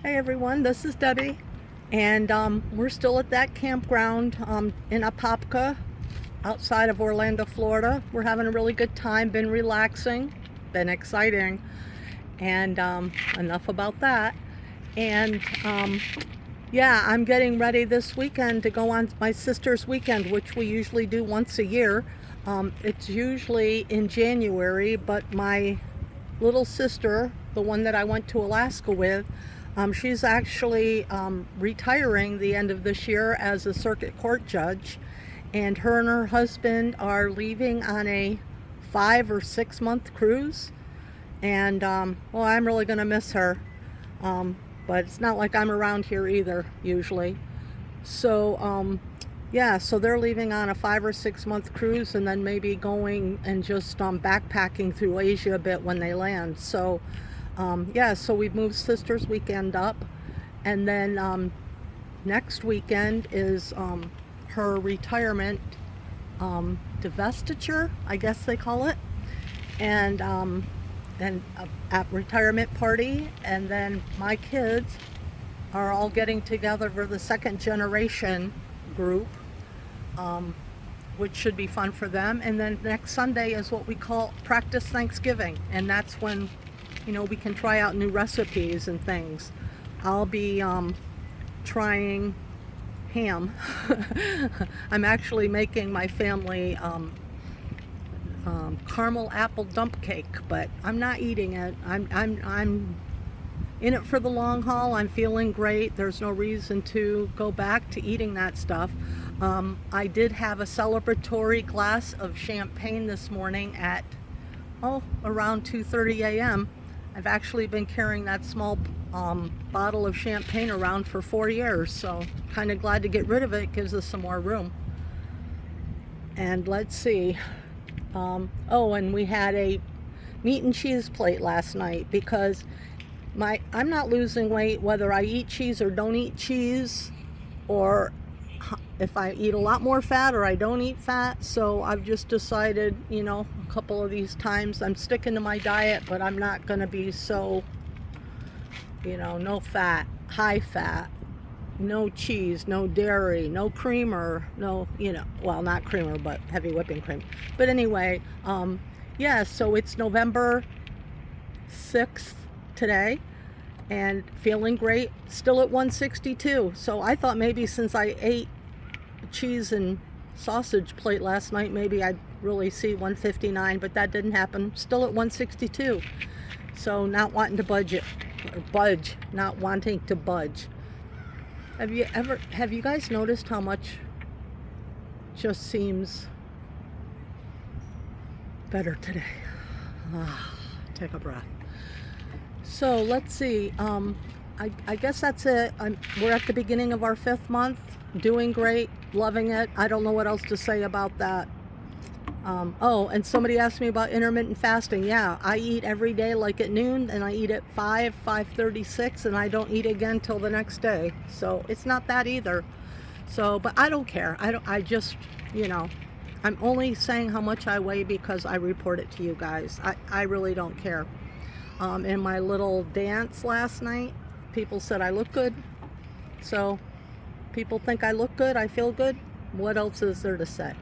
Hi everyone, this is Debbie, and we're still at that campground in Apopka outside of Orlando, Florida. We're having a really good time, been relaxing, been exciting, and enough about that. And yeah, I'm getting ready this weekend to go on my sister's weekend, which we usually do once a year. It's usually in January, but my little sister, the one that I went to Alaska with, she's actually retiring the end of this year as a circuit court judge, and her husband are leaving on a 5 or 6 month cruise. And well, I'm really going to miss her, but it's not like I'm around here either usually. So yeah, so they're leaving on a 5 or 6 month cruise, and then maybe going and just backpacking through Asia a bit when they land. So yeah, so we've moved Sister's weekend up, and then next weekend is her retirement divestiture, I guess they call it, and then a retirement party, and then my kids are all getting together for the second generation group, which should be fun for them. And then next Sunday is what we call Practice Thanksgiving, and that's when we can try out new recipes and things. I'll be trying ham. I'm actually making my family caramel apple dump cake, but I'm not eating it. I'm in it for the long haul. I'm feeling great. There's no reason to go back to eating that stuff. I did have a celebratory glass of champagne this morning at around 2:30 a.m. I've actually been carrying that small bottle of champagne around for 4 years, so kind of glad to get rid of it. It gives us some more room. And let's see. And we had a meat and cheese plate last night because I'm not losing weight whether I eat cheese or don't eat cheese, or if I eat a lot more fat or I don't eat fat. So I've just decided, a couple of these times I'm sticking to my diet, but I'm not going to be so, no fat, high fat, no cheese, no dairy, no creamer, no, well, not creamer, but heavy whipping cream. But anyway, yeah, so it's November 6th today, and feeling great, still at 162. So I thought maybe since I ate cheese and sausage plate last night, maybe I'd really see 159, but that didn't happen. Still at 162. So not wanting to not wanting to budge. Have you guys noticed how much just seems better today? Take a breath. So let's see. I guess that's it. We're at the beginning of our 5th month. Doing great, loving it. I don't know what else to say about that. And somebody asked me about intermittent fasting. Yeah, I eat every day like at noon, and I eat at 5:36, and I don't eat again till the next day. So it's not that either. So, but I don't care. I just, I'm only saying how much I weigh because I report it to you guys. I really don't care. In my little dance last night, people said I look good. So people think I look good, I feel good. What else is there to say?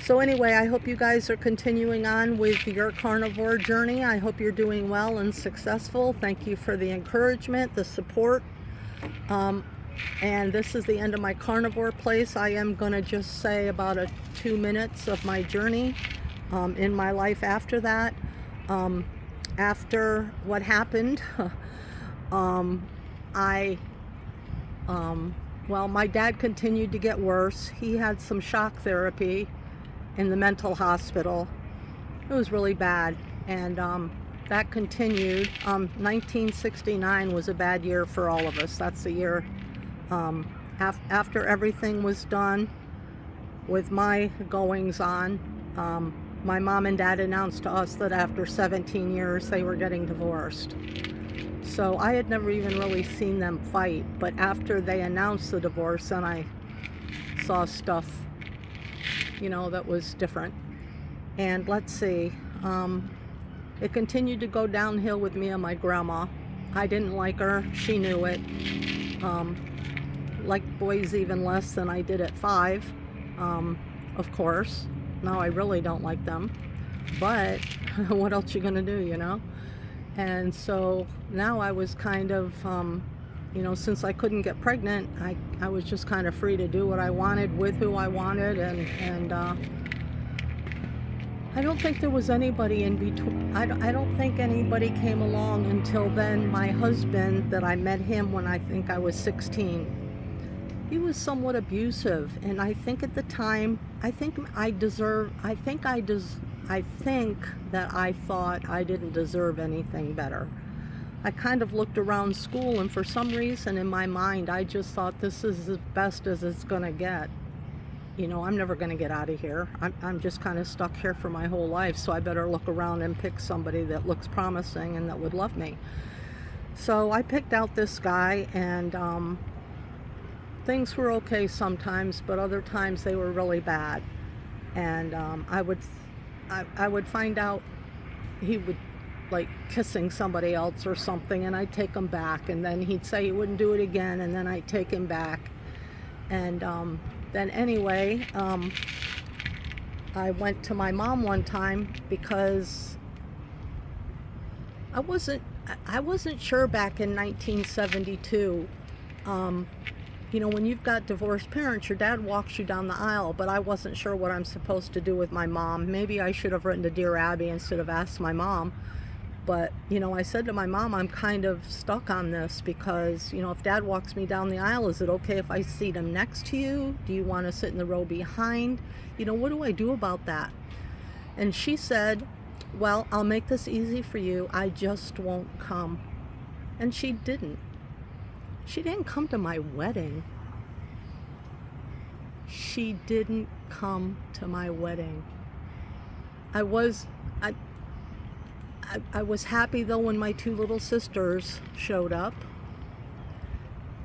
So anyway, I hope you guys are continuing on with your carnivore journey. I hope you're doing well and successful. Thank you for the encouragement, the support. And this is the end of my carnivore place. I am going to just say about 2 minutes of my journey in my life after that. After what happened, well, my dad continued to get worse. He had some shock therapy in the mental hospital. It was really bad, and that continued. 1969 was a bad year for all of us. That's the year after everything was done with my goings on. My mom and dad announced to us that after 17 years they were getting divorced. So I had never even really seen them fight, but after they announced the divorce, then I saw stuff, that was different. And let's see, it continued to go downhill with me and my grandma. I didn't like her. She knew it. Liked boys even less than I did at 5, of course. Now I really don't like them. But what else you gonna do, you know? And so now I was kind of, since I couldn't get pregnant, I was just kind of free to do what I wanted with who I wanted, and I don't think there was anybody in between. I don't think anybody came along until then. My husband, that I met him when I think I was 16, he was somewhat abusive, and I think at the time, I think that I thought I didn't deserve anything better. I kind of looked around school, and for some reason in my mind, I just thought this is as best as it's gonna get. I'm never gonna get out of here. I'm just kind of stuck here for my whole life, so I better look around and pick somebody that looks promising and that would love me. So I picked out this guy, and things were okay sometimes, but other times they were really bad. And I would find out he would like kissing somebody else or something, and I'd take him back, and then he'd say he wouldn't do it again, and then I'd take him back. And then anyway, I went to my mom one time because I wasn't sure back in 1972. When you've got divorced parents, your dad walks you down the aisle, but I wasn't sure what I'm supposed to do with my mom. Maybe I should have written to Dear Abby instead of asked my mom. But, I said to my mom, I'm kind of stuck on this because, if dad walks me down the aisle, is it okay if I seat him next to you? Do you want to sit in the row behind? What do I do about that? And she said, well, I'll make this easy for you. I just won't come. And she didn't. She didn't come to my wedding. She didn't come to my wedding. I was happy though when my 2 little sisters showed up,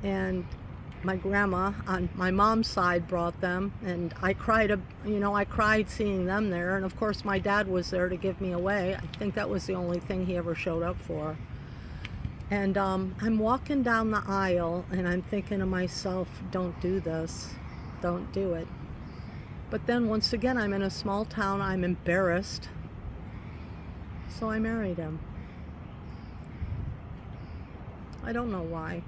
and my grandma on my mom's side brought them, and I cried seeing them there, and of course my dad was there to give me away. I think that was the only thing he ever showed up for. And I'm walking down the aisle, and I'm thinking to myself, don't do this, don't do it. But then once again, I'm in a small town, I'm embarrassed, so I married him. I don't know why.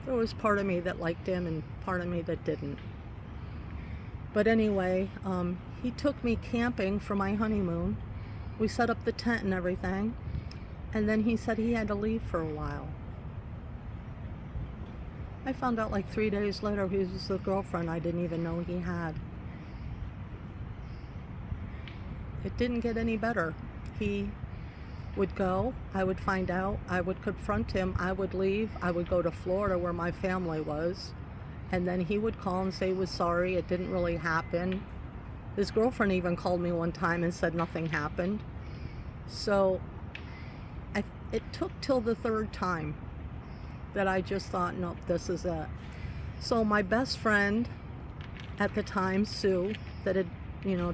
There was part of me that liked him and part of me that didn't. But anyway, he took me camping for my honeymoon. We set up the tent and everything, and then he said he had to leave for a while. I found out like 3 days later he was the girlfriend I didn't even know he had. It didn't get any better. He would go, I would find out, I would confront him, I would leave, I would go to Florida where my family was, and then he would call and say he was sorry, it didn't really happen. His girlfriend even called me one time and said nothing happened. So it took till the 3rd time that I just thought, nope, this is it. So my best friend at the time, Sue, that had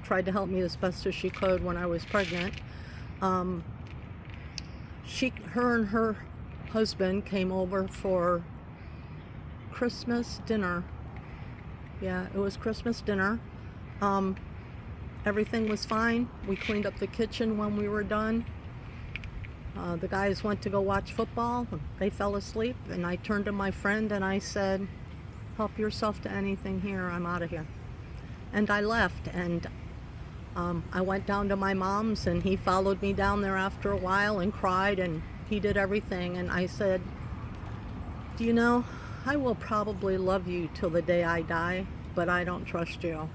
tried to help me as best as she could when I was pregnant, her and her husband came over for Christmas dinner. Yeah, it was Christmas dinner. Everything was fine. We cleaned up the kitchen when we were done. The guys went to go watch football. They fell asleep, and I turned to my friend and I said, help yourself to anything here, I'm out of here. And I left, and I went down to my mom's, and he followed me down there after a while and cried, and he did everything. And I said, I will probably love you till the day I die, but I don't trust you.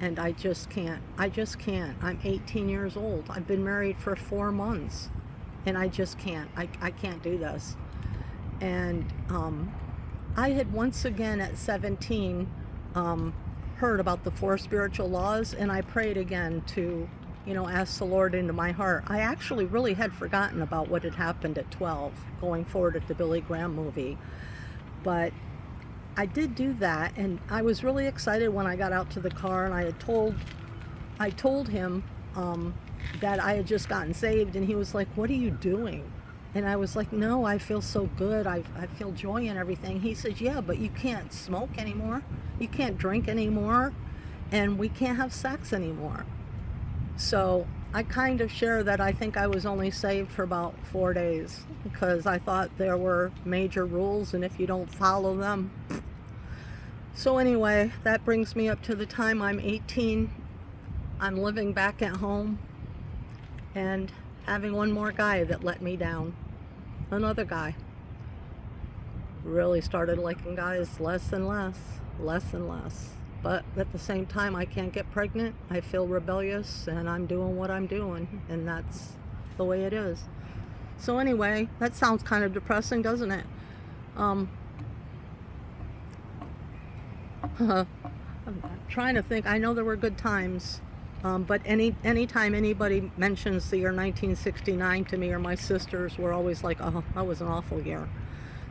And I just can't. I'm 18 years old. I've been married for 4 months, and I just can't. I can't do this. And I had once again at 17 heard about the 4 spiritual laws, and I prayed again to, ask the Lord into my heart. I actually really had forgotten about what had happened at 12, going forward at the Billy Graham movie. But I did do that, and I was really excited when I got out to the car, and I told him that I had just gotten saved, and he was like, "What are you doing?" And I was like, "No, I feel so good. I feel joy and everything." He says, "Yeah, but you can't smoke anymore. You can't drink anymore, and we can't have sex anymore." So I kind of share that I think I was only saved for about 4 days because I thought there were major rules, and if you don't follow them. So anyway, that brings me up to the time I'm 18. I'm living back at home and having one more guy that let me down. Another guy. Really started liking guys less and less. But at the same time, I can't get pregnant. I feel rebellious, and I'm doing what I'm doing, and that's the way it is. So anyway, that sounds kind of depressing, doesn't it? I'm trying to think. I know there were good times, but anytime anybody mentions the year 1969 to me or my sisters, we're always like, "Oh, that was an awful year."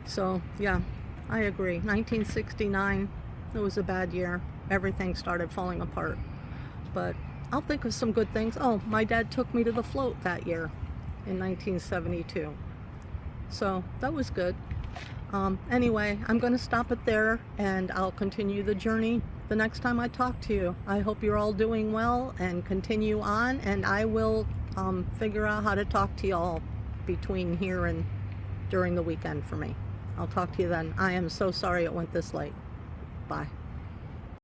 So yeah, I agree. 1969, it was a bad year. Everything started falling apart. But I'll think of some good things. Oh, my dad took me to the float that year in 1972. So that was good. Anyway, I'm going to stop it there, and I'll continue the journey the next time I talk to you. I hope you're all doing well and continue on, and I will figure out how to talk to you all between here and during the weekend for me. I'll talk to you then. I am so sorry it went this late. Bye.